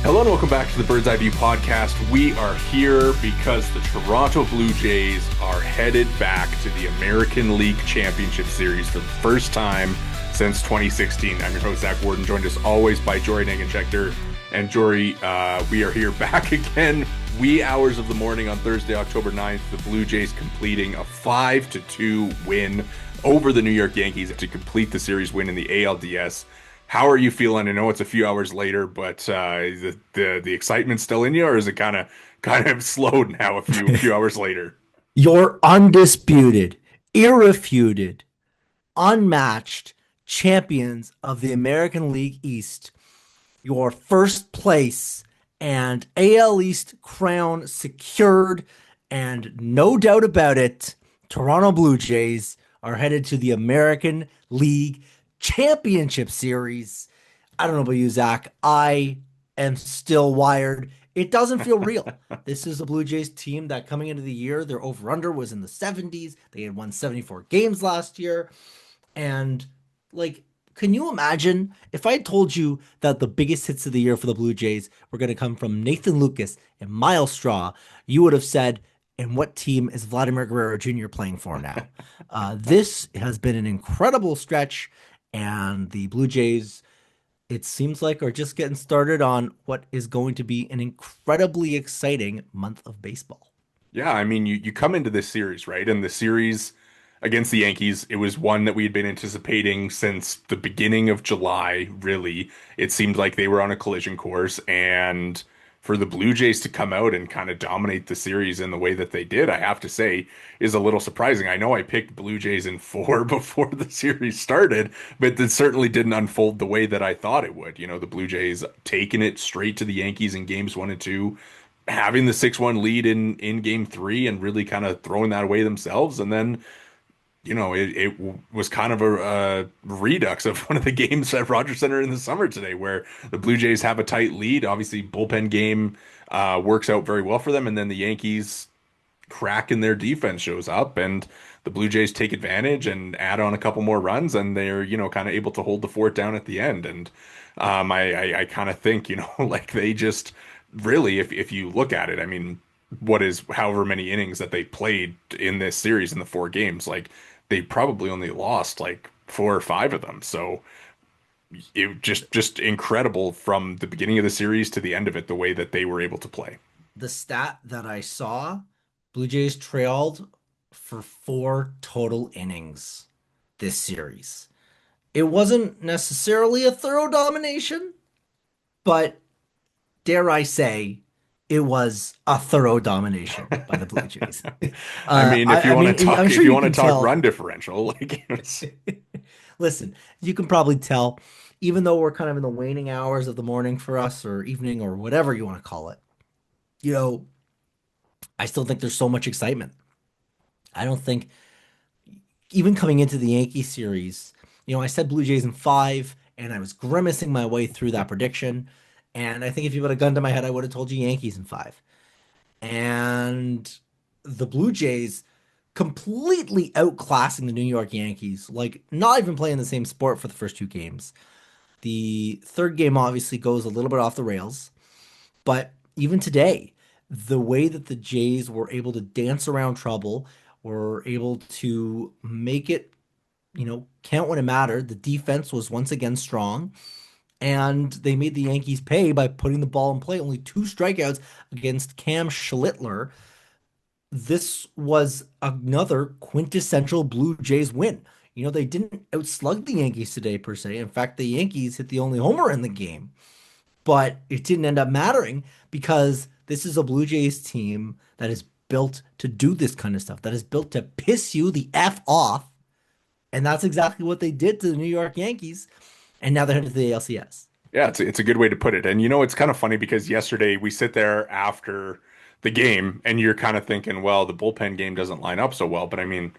Hello and welcome back to the Bird's Eye View podcast. We are here because the Toronto Blue Jays are headed back to the American League Championship Series for the first time since 2016. I'm your host, Zach Worden, joined as always by Jori Negin-Shecter. And Jori, we are here back again, wee hours of the morning on Thursday, October 9th. The Blue Jays completing a 5-2 win over the New York Yankees to complete the series win in the ALDS. How are you feeling? I know it's a few hours later, but the excitement's still in you, or is it kind of slowed now a few hours later? Your undisputed, irrefuted, unmatched champions of the American League East, your first place and AL East crown secured, and no doubt about it, Toronto Blue Jays are headed to the American League Championship Series. I don't know about you, Zach. I am still wired. It doesn't feel real. This is a Blue Jays team that coming into the year, their over-under was in the 70s. They had won 74 games last year. And, can you imagine if I told you that the biggest hits of the year for the Blue Jays were going to come from Nathan Lucas and Miles Straw? You would have said, and what team is Vladimir Guerrero Jr. playing for now? This has been an incredible stretch, and the Blue Jays, it seems like, are just getting started on what is going to be an incredibly exciting month of baseball. Yeah, I mean, you come into this series, right? And the series against the Yankees, it was one that we had been anticipating since the beginning of July, really. It seemed like they were on a collision course, and for the Blue Jays to come out and kind of dominate the series in the way that they did, I have to say, is a little surprising. I know I picked Blue Jays in four before the series started, but it certainly didn't unfold the way that I thought it would. You know, the Blue Jays taking it straight to the Yankees in games one and two, having the 6-1 lead in game three and really kind of throwing that away themselves. And then, it was kind of a redux of one of the games at Rogers Center in the summer today, where the Blue Jays have a tight lead. Obviously, bullpen game works out very well for them, and then the Yankees crack in their defense shows up, and the Blue Jays take advantage and add on a couple more runs, and they're kind of able to hold the fort down at the end. And I kind of think like they just really, if you look at it, I mean, what is however many innings that they played in this series in the four games, like they probably only lost like four or five of them. So it just incredible from the beginning of the series to the end of it, the way that they were able to play. The stat that I saw, Blue Jays trailed for 4 total innings this series. It wasn't necessarily a thorough domination, but dare I say, it was a thorough domination by the Blue Jays. I mean, if you want to talk, I'm if sure you you want to can talk tell. run differential, like Listen, you can probably tell, even though we're kind of in the waning hours of the morning for us, or evening, or whatever you want to call it, you know, I still think there's so much excitement. I don't think, even coming into the Yankee series, I said Blue Jays in five, and I was grimacing my way through that prediction. And I think if you put a gun to my head, I would have told you Yankees in five. And the Blue Jays completely outclassing the New York Yankees, like not even playing the same sport for the first 2 games. The third game obviously goes a little bit off the rails, but even today, the way that the Jays were able to dance around trouble, were able to make it, count when it mattered. The defense was once again strong, and they made the Yankees pay by putting the ball in play. Only 2 strikeouts against Cam Schlittler. This was another quintessential Blue Jays win. They didn't outslug the Yankees today per se. In fact, the Yankees hit the only homer in the game, but it didn't end up mattering because this is a Blue Jays team that is built to do this kind of stuff, that is built to piss you the F off. And that's exactly what they did to the New York Yankees. And now they're headed to the ALCS. yeah, it's a good way to put it. And it's kind of funny because yesterday we sit there after the game and you're kind of thinking, well, the bullpen game doesn't line up so well. But I mean,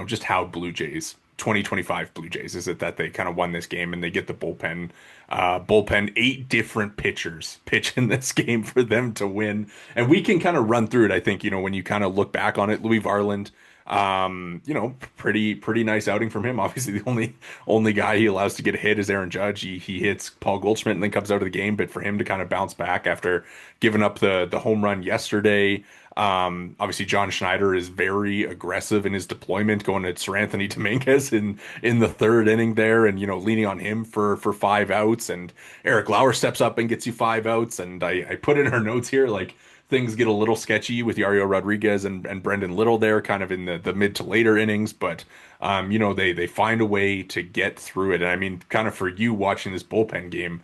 just how Blue Jays, 2025 Blue Jays, is it that they kind of won this game and they get the bullpen, 8 different pitchers pitch in this game for them to win. And we can kind of run through it. I think, when you kind of look back on it, Louis Varland, Pretty nice outing from him. Obviously, the only guy he allows to get a hit is Aaron Judge. He hits Paul Goldschmidt and then comes out of the game. But for him to kind of bounce back after giving up the home run yesterday, obviously John Schneider is very aggressive in his deployment, going to Sir Anthony Dominguez in the third inning there, and leaning on him for 5 outs. And Eric Lauer steps up and gets you 5 outs. And I put in our notes here like things get a little sketchy with Yario Rodriguez and Brendan Little there, kind of in the mid to later innings, but they find a way to get through it. And I mean, kind of for you watching this bullpen game,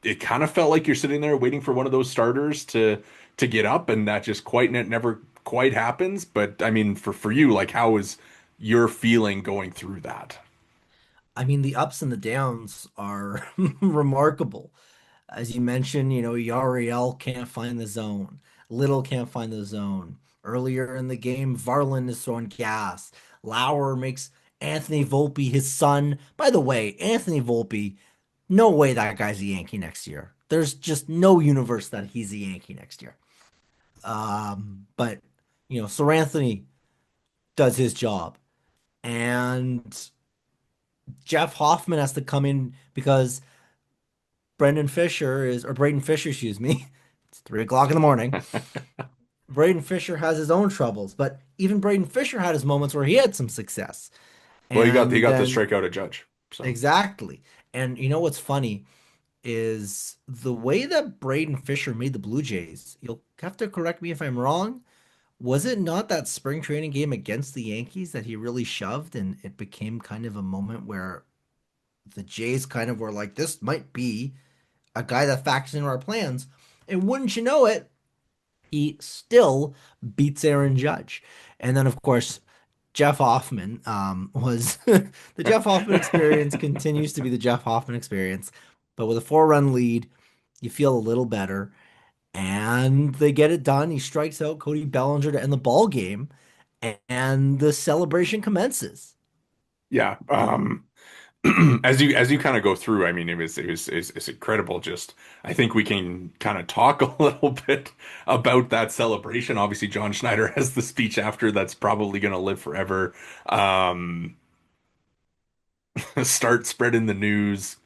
it kind of felt like you're sitting there waiting for one of those starters to get up, and that just quite never quite happens. But I mean, for you, like, how is your feeling going through that? I mean, the ups and the downs are remarkable. As you mentioned, Yariel can't find the zone. Little can't find the zone. Earlier in the game, Varland is throwing gas. Lauer makes Anthony Volpe his son. By the way, Anthony Volpe, no way that guy's a Yankee next year. There's just no universe that he's a Yankee next year. But Sir Anthony does his job, and Jeff Hoffman has to come in because Braden Fisher, excuse me. It's 3 o'clock in the morning. Braden Fisher has his own troubles, but even Braden Fisher had his moments where he had some success. Well, he And got the then, strikeout at Judge, so exactly. And you know what's funny is the way that Braden Fisher made the Blue Jays. You'll have to correct me if I'm wrong. Was it not that spring training game against the Yankees that he really shoved and it became kind of a moment where the Jays kind of were like, this might be a guy that factors into our plans. And wouldn't you know it, he still beats Aaron Judge. And then, of course, Jeff Hoffman was the Jeff Hoffman experience continues to be the Jeff Hoffman experience. But with a 4-run lead, you feel a little better. And they get it done. He strikes out Cody Bellinger to end the ball game, and the celebration commences. yeah. As you kind of go through, I mean, it's incredible. Just I think we can kind of talk a little bit about that celebration. Obviously, John Schneider has the speech after that's probably going to live forever. Um, Start spreading the news.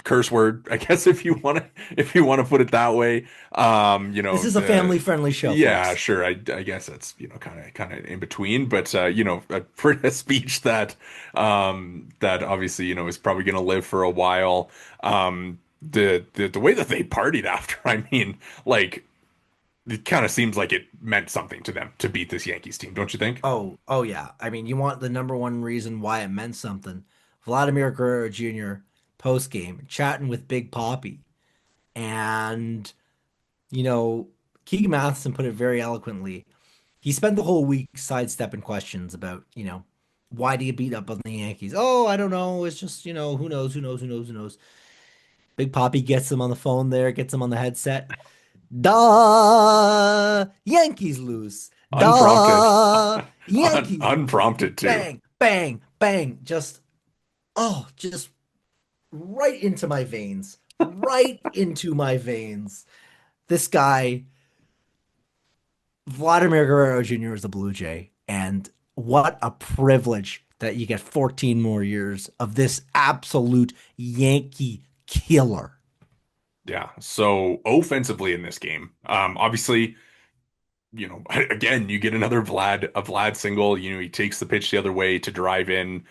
Curse word, I guess if you want to put it that way. This is a The family-friendly show, Yeah, folks. sure. I guess that's kind of in between, but a speech that obviously is probably going to live for a while. The way that they partied after, I mean, like it kind of seems like it meant something to them to beat this Yankees team, don't you think? Oh yeah. I mean, you want the number one reason why it meant something. Vladimir Guerrero Jr. post game chatting with Big Poppy. And, you know, Keegan Matheson put it very eloquently. He spent the whole week sidestepping questions about, why do you beat up on the Yankees? Oh, I don't know. It's just, who knows, who knows, who knows, who knows. Big Poppy gets him on the phone there, gets him on the headset. Da Yankees lose. Unprompted, Da Yankees lose. unprompted too. Bang, bang, bang. Just right into my veins. Right into my veins. This guy, Vladimir Guerrero Jr. is a Blue Jay. And what a privilege that you get 14 more years of this absolute Yankee killer. Yeah. So offensively in this game, obviously, again, you get another Vlad single. He takes the pitch the other way to drive in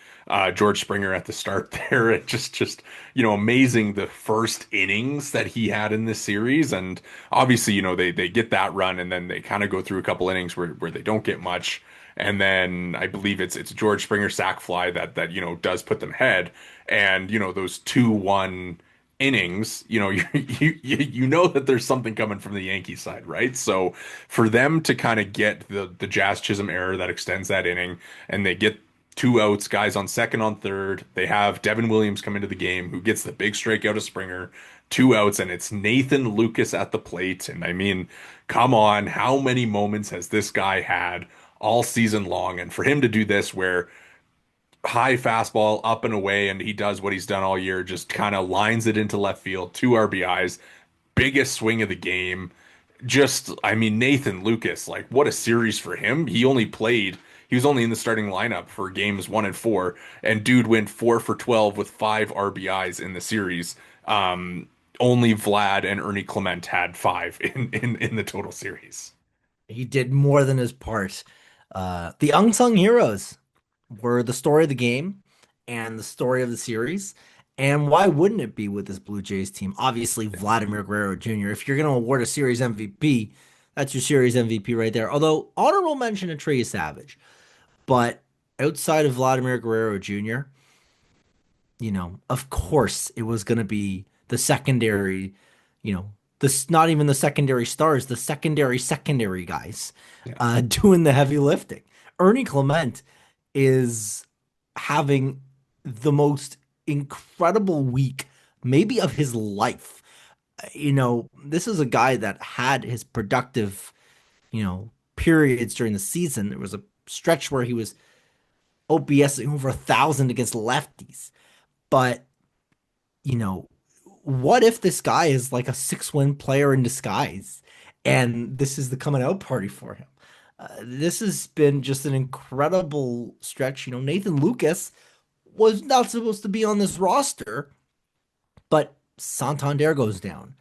George Springer at the start there. It just amazing the first innings that he had in this series. And obviously, they get that run and then they kind of go through a couple innings where they don't get much. And then I believe it's George Springer sac fly that does put them ahead. And those 2-1 innings, you know that there's something coming from the Yankee side, right? So for them to kind of get the Jazz Chisholm error that extends that inning, and they get 2 outs, guys on second, on third. They have Devin Williams come into the game, who gets the big strikeout of Springer, 2 outs, and it's Nathan Lucas at the plate. And I mean, come on, how many moments has this guy had all season long? And for him to do this, where high fastball up and away, and he does what he's done all year, just kind of lines it into left field, 2 RBIs, biggest swing of the game. just, I mean, Nathan Lucas, like what a series for him. He was only in the starting lineup for games 1 and 4, and dude went 4 for 12 with 5 RBIs in the series. Um, Only Vlad and Ernie Clement had five in the total series. He did more than his part. The unsung heroes were the story of the game and the story of the series. And why wouldn't it be with this Blue Jays team? Obviously, Vladimir Guerrero Jr. If you're going to award a series MVP, that's your series MVP right there. Although, honorable mention to Trey Savage. But outside of Vladimir Guerrero Jr., of course it was going to be the secondary, this not even the secondary stars, the secondary guys Yeah. doing the heavy lifting. Ernie Clement is having the most incredible week, maybe of his life. This is a guy that had his productive, periods during the season. There was a stretch where he was OPSing over 1,000 against lefties. But, you know, what if this guy is like a 6-win player in disguise and this is the coming out party for him? This has been just an incredible stretch. Nathan Lucas was not supposed to be on this roster, but Santander goes down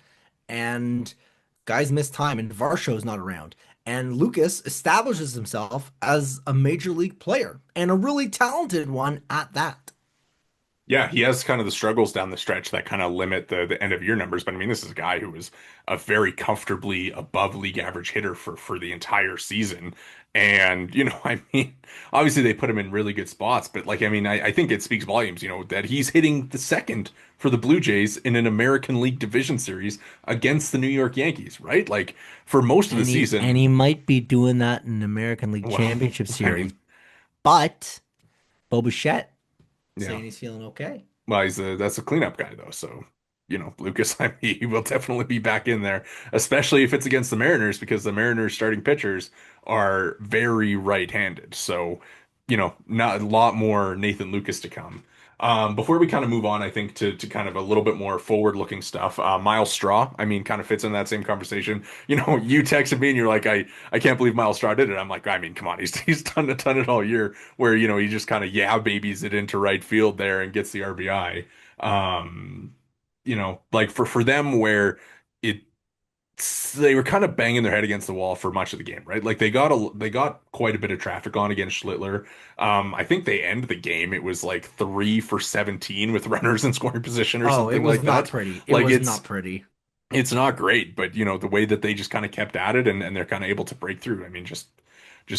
and guys miss time and Varsho's not around. And Lucas establishes himself as a major league player and a really talented one at that. Yeah, he has kind of the struggles down the stretch that kind of limit the end of year numbers. But I mean, this is a guy who was a very comfortably above league average hitter for the entire season. And, I mean, obviously they put him in really good spots, but like, I mean, I think it speaks volumes, that he's hitting the second for the Blue Jays in an American League Division Series against the New York Yankees, right? Like for most of the And he season, might be doing that in American League well, Championship I Series, mean, but Bo Bichette yeah. saying he's feeling okay. Well, that's a cleanup guy though, so Lucas, I mean, he will definitely be back in there, especially if it's against the Mariners, because the Mariners starting pitchers are very right-handed. So, not a lot more Nathan Lucas to come. Before we kind of move on, I think to kind of a little bit more forward-looking stuff, Miles Straw, I mean, kind of fits in that same conversation. You texted me and you're like, I can't believe Miles Straw did it. I'm like, I mean, come on, he's done it all year, where he just kind of babies it into right field there and gets the RBI. Like for them where it they were kind of banging their head against the wall for much of the game, right? Like they got quite a bit of traffic on against Schlittler. I think they end the game. It was like 3 for 17 with runners in scoring position or Oh, it something was like not that. pretty. It Like was not pretty. it's not great, but the way that they just kind of kept at it and they're kind of able to break through. I mean, just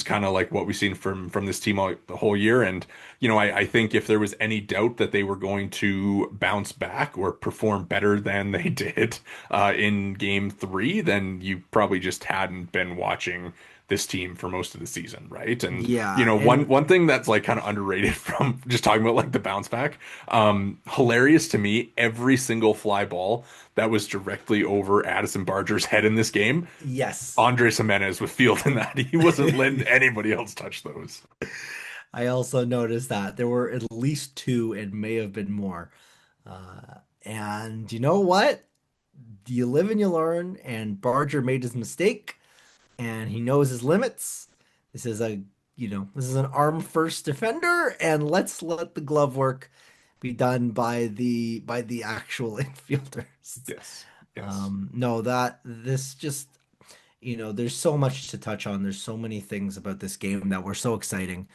kind of like what we've seen from this team the whole year. And I think if there was any doubt that they were going to bounce back or perform better than they did in game 3, then you probably just hadn't been watching this team for most of the season, right? And Yeah, one and one thing that's like kind of underrated from just talking about like the bounce back, hilarious to me, every single fly ball that was directly over Addison Barger's head in this game, yes. Andres Jimenez was fielding that. He wasn't letting anybody else touch those. I also noticed that there were at least two and may have been more. And you know what? You live and you learn, and Barger made his mistake and he knows his limits. This is this is an arm first defender, and let's let the glove work be done by the actual infielders. Yes. Yes. No, that this just there's so much to touch on. There's so many things about this game that were so exciting,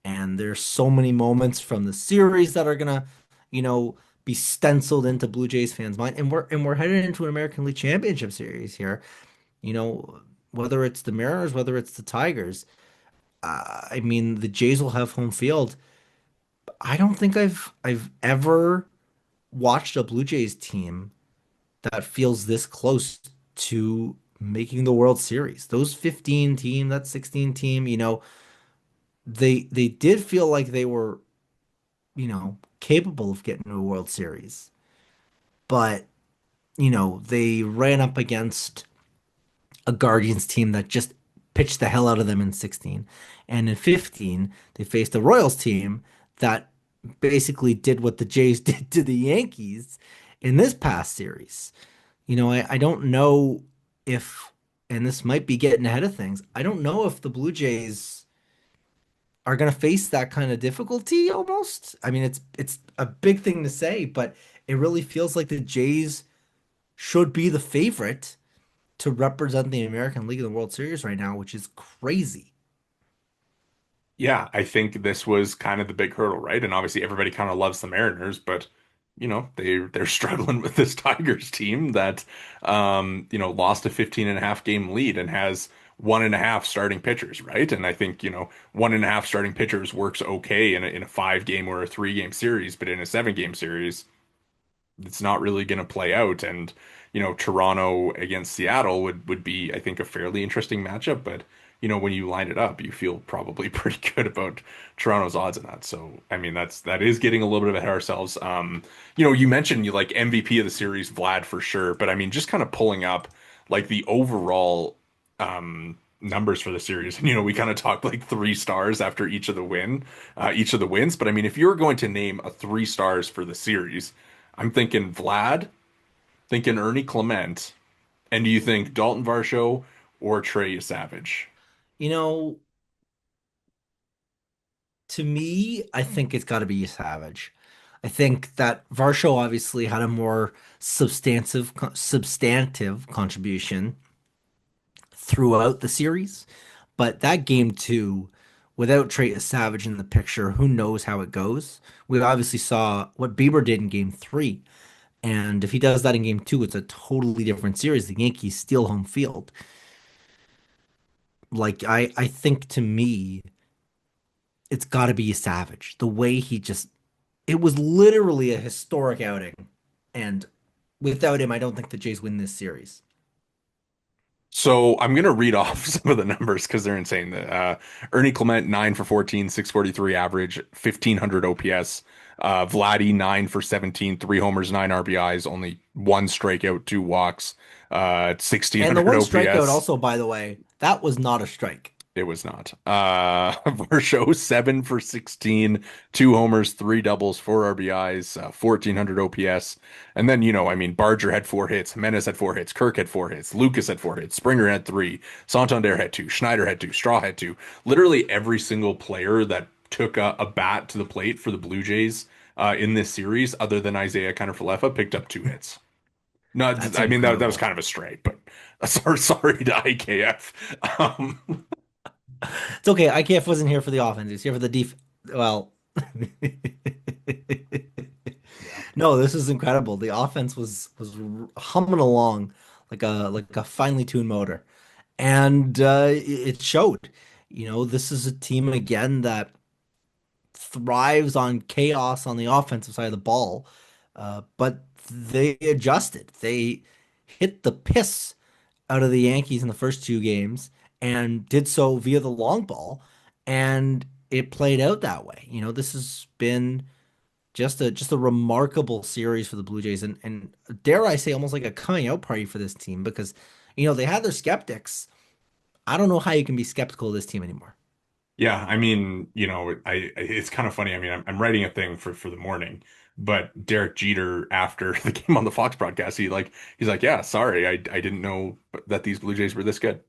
and there's so many moments from the series that are gonna, you know, be stenciled into Blue Jays fans' mind. And we're headed into an American League Championship Series here. You know, whether it's the Mariners, whether it's the Tigers. I mean, the Jays will have home field. I don't think I've ever watched a Blue Jays team that feels this close to making the World Series. Those 15 team, that 16 team, they did feel like they were, capable of getting to a World Series. But, they ran up against a Guardians team that just pitched the hell out of them in 16. And in 15, they faced a Royals team that basically did what the Jays did to the Yankees in this past series. I don't know if and this might be getting ahead of things. I don't know if the Blue Jays are going to face that kind of difficulty almost. I mean, it's a big thing to say, but it really feels like the Jays should be the favorite to represent the American League in the World Series right now, which is crazy. Yeah, I think this was kind of the big hurdle, right? And obviously everybody kind of loves the Mariners, but they're struggling with this Tigers team that lost a 15 and a half game lead and has one and a half starting pitchers, right? And I think, one and a half starting pitchers works okay in a 5 game or a 3 game series, but in a 7 game series, it's not really going to play out. And, Toronto against Seattle would be, I think, a fairly interesting matchup. But, when you line it up, you feel probably pretty good about Toronto's odds in that. So, I mean, that is getting a little bit ahead of ourselves. You mentioned you like MVP of the series, Vlad for sure. But I mean, just kind of pulling up like the overall numbers for the series. And, we kind of talked like 3 stars after each of the wins. But I mean, if you're going to name a 3 stars for the series, I'm thinking Vlad, thinking Ernie Clement, and do you think Dalton Varsho or Trey Savage? You know, to me, I think it's got to be Savage. I think that Varsho obviously had a more substantive contribution throughout the series, but that game two, without Trey Savage in the picture, who knows how it goes? We obviously saw what Bieber did in game three, and if he does that in game two, it's a totally different series. The Yankees steal home field. Like I think to me, it's got to be Savage. The way he just, it was literally a historic outing, and without him, I don't think the Jays win this series. So I'm gonna read off some of the numbers because they're insane. Ernie Clement 9 for 14, 643 average, 1500 OPS. Vladdy 9 for 17, 3 homers, 9 RBIs, only 1 strikeout, 2 walks, And the 1600 one strikeout, OPS. also, by the way, that was not a strike. It was not. Varsho 7 for 16, 2 homers, 3 doubles, 4 RBIs, 1400 OPS. And then, I mean, Barger had 4 hits, Jimenez had 4 hits, Kirk had 4 hits, Lucas had 4 hits, Springer had 3, Santander had 2, Schneider had 2, Straw had 2. Literally every single player that took a bat to the plate for the Blue Jays in this series, other than Isaiah Kiner-Falefa, picked up 2 hits. No, That's I mean that was incredible. kind of a straight, but sorry to IKF. It's okay. IKF wasn't here for the offense. He's here for the def. Well, Yeah. no, this is incredible. The offense was humming along like a finely tuned motor, and it showed. This is a team again that thrives on chaos on the offensive side of the ball, but they adjusted. They hit the piss out of the Yankees in the first 2 games and did so via the long ball, and it played out that way. This has been just a remarkable series for the Blue Jays, and dare I say, almost like a coming out party for this team because they had their skeptics. I don't know how you can be skeptical of this team anymore. Yeah, I mean, it's kind of funny. I mean, I'm writing a thing for the morning, but Derek Jeter after the game on the Fox broadcast, he's like, yeah, sorry, I didn't know that these Blue Jays were this good.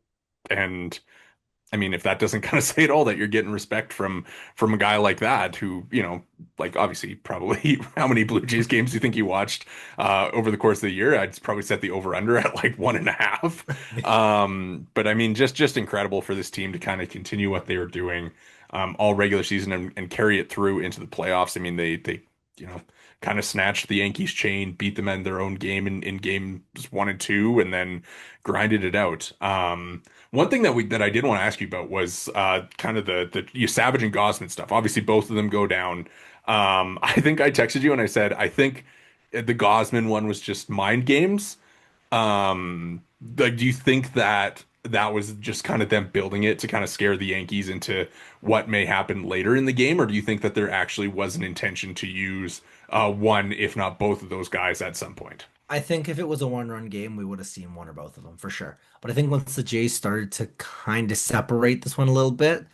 And I mean, if that doesn't kind of say it all, that you're getting respect from a guy like that, who, like obviously probably how many Blue Jays games do you think he watched over the course of the year? I'd probably set the over under at like 1.5. But I mean, just incredible for this team to kind of continue what they were doing all regular season and carry it through into the playoffs. I mean, they you know kind of snatched the Yankees chain, beat them in their own game in games 1 and 2, and then grinded it out. One thing that I did want to ask you about was kind of the Savage and Gosman stuff. Obviously, both of them go down. I think I texted you and I said I think the Gosman one was just mind games. Like, do you think that that was just kind of them building it to kind of scare the Yankees into what may happen later in the game, or do you think that there actually was an intention to use one, if not both of those guys at some point? I think if it was a one-run game, we would have seen one or both of them for sure. But I think once the Jays started to kind of separate this one a little bit,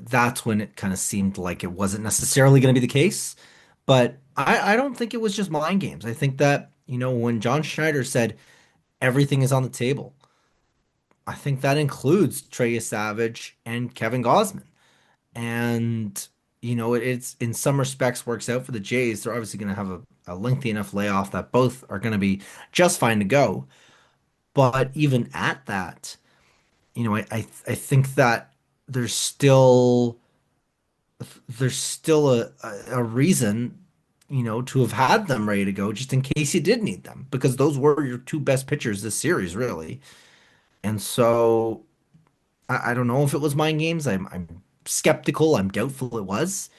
that's when it kind of seemed like it wasn't necessarily going to be the case. But I don't think it was just mind games. I think that, when John Schneider said everything is on the table, I think that includes Trey Savage and Kevin Gausman. And, it's in some respects works out for the Jays. They're obviously going to have a lengthy enough layoff that both are going to be just fine to go. But even at that, I think that there's still there's still a reason, to have had them ready to go just in case you did need them, because those were your two best pitchers this series, really. And so I don't know if it was mind games. I'm skeptical. I'm doubtful it was,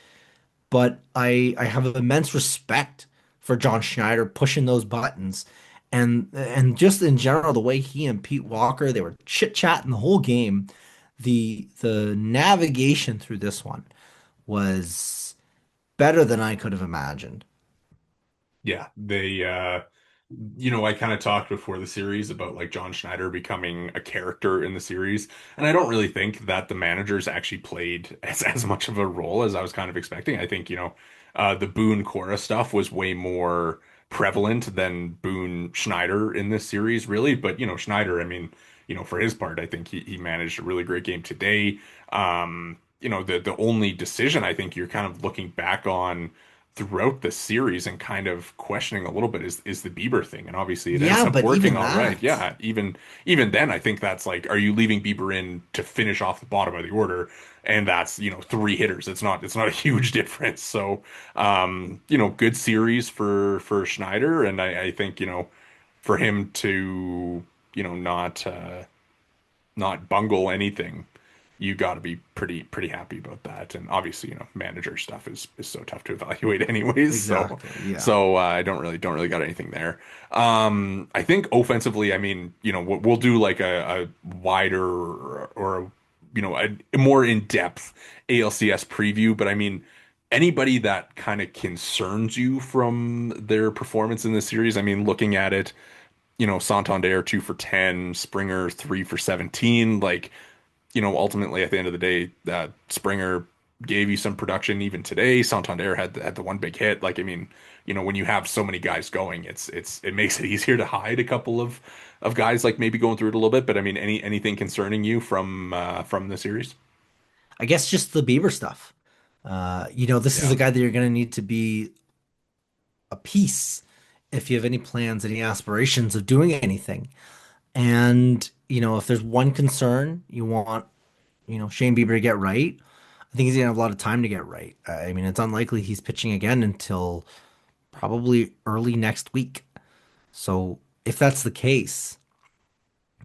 but I have immense respect for John Schneider pushing those buttons. And just in general, the way he and Pete Walker, they were chit-chatting the whole game. The navigation through this one was better than I could have imagined. Yeah, I kind of talked before the series about like John Schneider becoming a character in the series, and I don't really think that the managers actually played as much of a role as I was kind of expecting. I think, the Boone Cora stuff was way more prevalent than Boone Schneider in this series, really. But, Schneider, I mean, for his part, I think he managed a really great game today. The only decision I think you're kind of looking back on throughout the series and kind of questioning a little bit is the Bieber thing, and obviously it ends Yeah, up but working even all right. that, Yeah, even then, I think that's like, are you leaving Bieber in to finish off the bottom of the order? And that's, three hitters. It's not a huge difference. So, good series for Schneider, and I think, for him to, not bungle anything, you got to be pretty happy about that. And obviously, manager stuff is so tough to evaluate anyways. So exactly. Yeah. so I don't really got anything there. I think offensively, I mean, we'll do like a wider or a more in-depth ALCS preview, but I mean, anybody that kind of concerns you from their performance in this series, I mean, looking at it, Santander 2 for 10, Springer 3 for 17. Like, ultimately at the end of the day, Springer gave you some production even today. Santander had the one big hit. Like, I mean, when you have so many guys going, it makes it easier to hide a couple of guys like maybe going through it a little bit. But I mean, anything concerning you from the series? I guess just the Bieber stuff. This is Yeah. a guy that you're going to need to be a piece if you have any plans, any aspirations of doing anything. And, if there's one concern you want, Shane Bieber to get right, I think he's gonna have a lot of time to get right. I mean, it's unlikely he's pitching again until probably early next week. So if that's the case,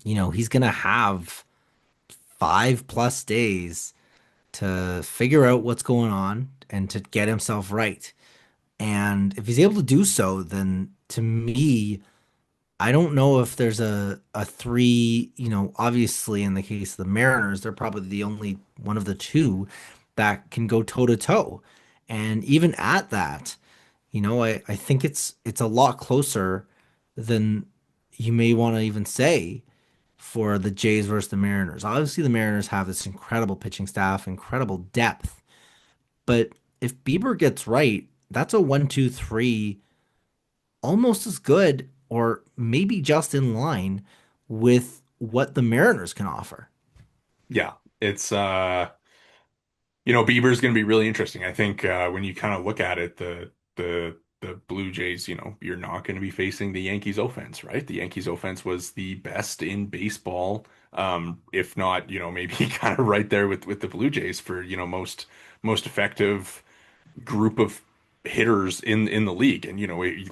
he's gonna have 5+ days to figure out what's going on and to get himself right. And if he's able to do so, then to me, I don't know if there's a three, obviously in the case of the Mariners, they're probably the only one of the two that can go toe to toe. And even at that, I think it's a lot closer than you may want to even say for the Jays versus the Mariners. Obviously, the Mariners have this incredible pitching staff, incredible depth. But if Bieber gets right, that's a 1, 2, 3 almost as good or maybe just in line with what the Mariners can offer. Yeah. It's Bieber's going to be really interesting. I think when you kind of look at it, the Blue Jays, you're not going to be facing the Yankees offense, right? The Yankees offense was the best in baseball, if not, maybe kind of right there with the Blue Jays for, most effective group of hitters in the league. And,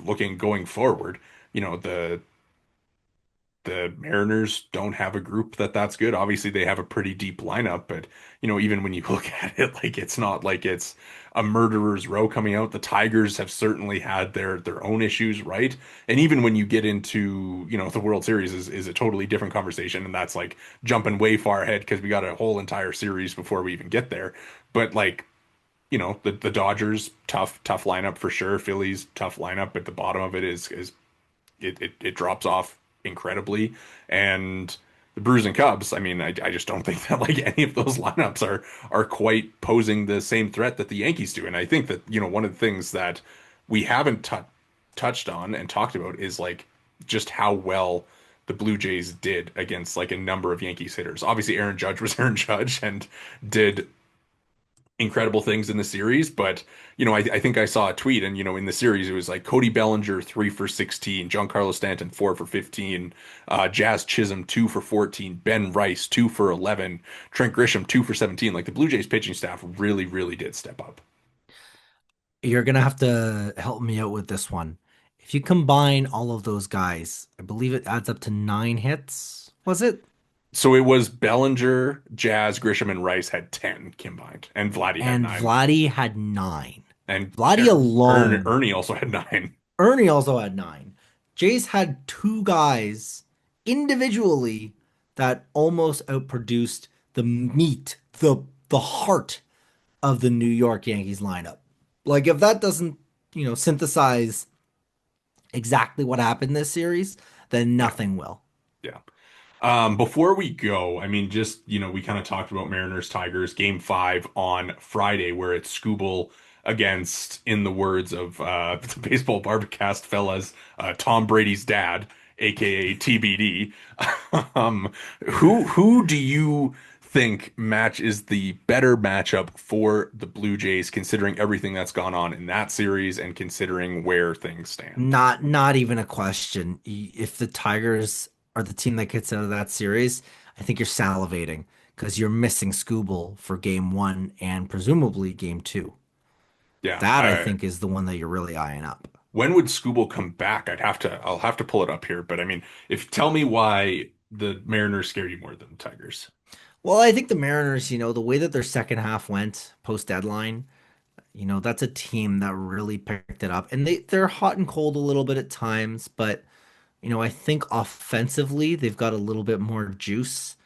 looking going forward, the Mariners don't have a group that's good. Obviously, they have a pretty deep lineup, but even when you look at it, like it's not like it's a murderer's row coming out. The Tigers have certainly had their own issues, right? And even when you get into, the World Series is a totally different conversation, and that's like jumping way far ahead because we got a whole entire series before we even get there. But like, the Dodgers, tough lineup for sure. Phillies, tough lineup, but the bottom of it is it drops off incredibly. And the Brewers and Cubs, I mean, I just don't think that like any of those lineups are quite posing the same threat that the Yankees do. And I think that, one of the things that we haven't touched on and talked about is like just how well the Blue Jays did against like a number of Yankees hitters. Obviously, Aaron Judge was Aaron Judge and did incredible things in the series, but I think I saw a tweet, and in the series it was like Cody Bellinger 3 for 16, Giancarlo Stanton 4 for 15, Jazz Chisholm 2 for 14, Ben Rice 2 for 11, Trent Grisham 2 for 17. Like the Blue Jays pitching staff really, really did step up. You're gonna have to help me out with this one. If you combine all of those guys, I believe it adds up to 9 hits. Was it? So it was Bellinger, Jazz, Grisham, and Rice had 10 combined, and Vladdy had And 9, Vladdy had 9. and Vladdy alone. Ernie also had 9. Ernie also had 9. Jays had two guys individually that almost outproduced the meat, the heart of the New York Yankees lineup. Like if that doesn't, synthesize exactly what happened this series, then Yeah, nothing will. yeah. Before we go, I mean, just, we kind of talked about Mariners Tigers game 5 on Friday, where it's Scooble against, in the words of the baseball barbacast fellas, Tom Brady's dad, aka TBD. Um, who do you think match is the better matchup for the Blue Jays, considering everything that's gone on in that series and considering where things stand? Not even a question. If the Tigers are the team that gets out of that series, I think you're salivating because you're missing Scooble for game one and presumably game two. Yeah, That I think is the one that you're really eyeing up. when would Scooble come back? I'll have to pull it up here, but I mean, if tell me why the Mariners scare you more than the Tigers. Well, I think the Mariners, the way that their second half went post deadline, that's a team that really picked it up. And they're hot and cold a little bit at times, but I think offensively they've got a little bit more juice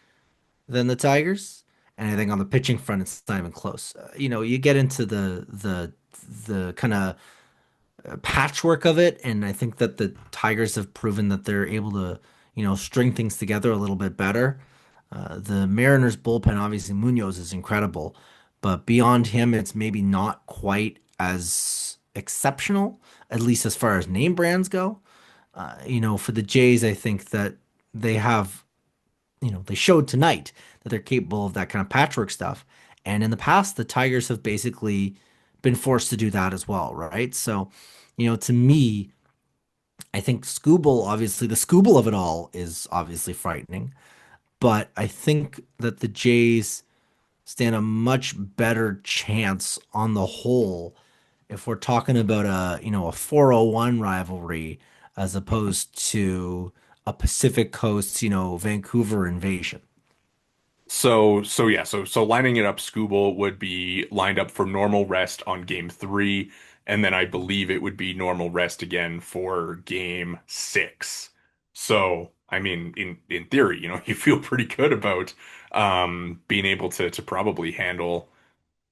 than the Tigers. And I think on the pitching front, it's not even close. You get into the kind of patchwork of it, and I think that the Tigers have proven that they're able to, string things together a little bit better. The Mariners bullpen, obviously Munoz is incredible, but beyond him, it's maybe not quite as exceptional, at least as far as name brands go. For the Jays, I think that they have, they showed tonight that they're capable of that kind of patchwork stuff. And in the past, the Tigers have basically been forced to do that as well, right? So, to me, I think Scooble, obviously, the Scooble of it all is obviously frightening. But I think that the Jays stand a much better chance on the whole if we're talking about a 401 rivalry as opposed to a Pacific Coast, Vancouver invasion. So lining it up, Scooble would be lined up for normal rest on game 3, and then I believe it would be normal rest again for game 6. So, I mean, in theory, you feel pretty good about being able to probably handle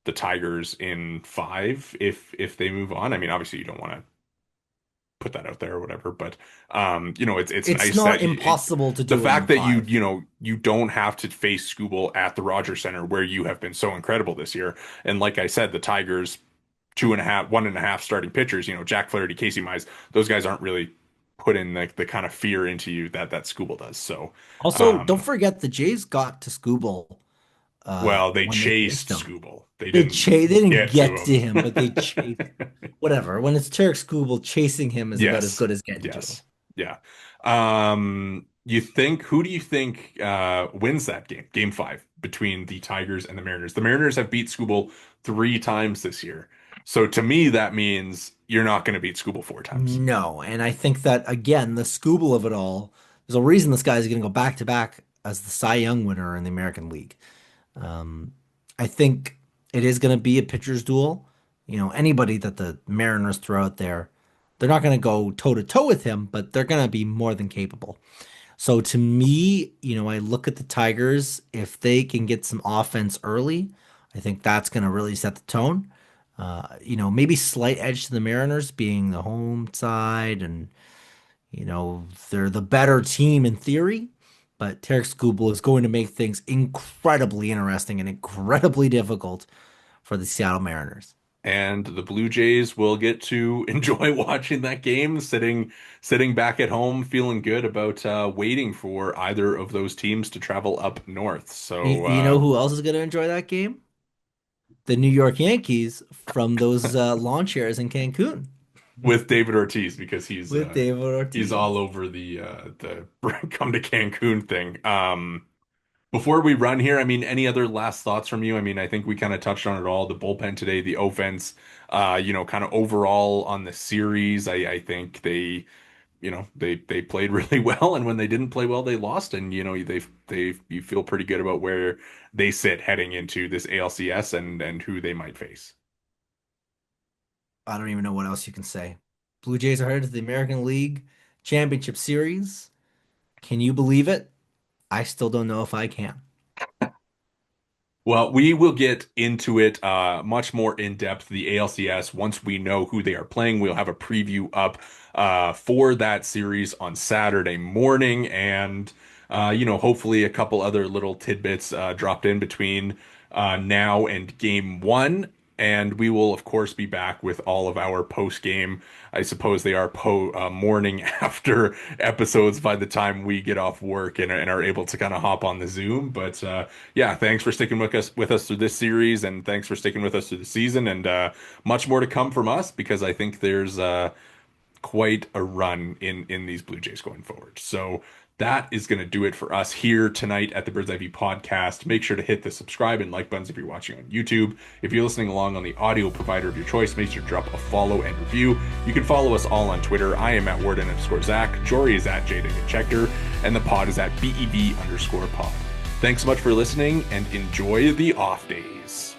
the Tigers in 5 if they move on. I mean, obviously you don't want to put that out there or whatever, but it's It's nice not that impossible to the do it in fact that you five. you don't have to face Scooble at the Rogers Center where you have been so incredible this year. And like I said, the Tigers 2.5, 1.5 starting pitchers, Jack Flaherty, Casey Mize, those guys aren't really putting the kind of fear into you that Scooble does. So, Also, don't um, forget the Jays got to Scooble well, they when they faced chased him. Scooble. They They didn't didn't get to get to him, but they chased him. whatever. When it's Tarek Skubal, chasing him is about as Yes. good as getting to him. Yes. Yeah. Who do you think wins that game? Game 5 between the Tigers and the Mariners. The Mariners have beat Scooble 3 times this year. So to me, that means you're not going to beat Scooble 4 times. No, and I think that again, the Skubal of it all, there's a reason this guy's going to go back to back as the Cy Young winner in the American League. Um, I think it is going to be a pitcher's duel. Anybody that the Mariners throw out there, they're not going to go toe to toe with him, but they're going to be more than capable. So to me, I look at the Tigers. If they can get some offense early, I think that's going to really set the tone. Maybe slight edge to the Mariners being the home side, and they're the better team in theory. But Tarek Skubal is going to make things incredibly interesting and incredibly difficult for the Seattle Mariners. and the Blue Jays will get to enjoy watching that game, sitting back at home, feeling good about waiting for either of those teams to travel up north. So You know who else is going to enjoy that game? The New York Yankees from those lawn chairs in Cancun with David Ortiz, because with David he's Ortiz. all over the come to Cancun thing. Before we run here, I mean, any other last thoughts from you? I mean, I think we kind of touched on it all. The bullpen today, the offense, kind of overall on the series, I think they played really well, and when they didn't play well, they lost. And you feel pretty good about where they sit heading into this ALCS and who they might face. I don't even know what else you can say. Blue Jays are headed to the American League Championship Series. Can you believe it? I still don't know if I can. Well, we will get into it much more in depth, the ALCS, once we know who they are playing. We'll have a preview up for that series on Saturday morning, and hopefully a couple other little tidbits dropped in between now and game one. And we will, of course, be back with all of our post game. I suppose they are morning after episodes by the time we get off work and are able to kind of hop on the Zoom. But yeah, thanks for sticking with us through this series, and thanks for sticking with us through the season, and much more to come from us, because I think there's quite a run in these Blue Jays going forward. So that is going to do it for us here tonight at the Bird's Eye View podcast. Make sure to hit the subscribe and like buttons if you're watching on YouTube. If you're listening along on the audio provider of your choice, make sure to drop a follow and review. You can follow us all on Twitter. I am at Worden_Zach. Jori is at Jori Negin-Shecter, and the pod is at BEV_pod. Thanks so much for listening, and enjoy the off days.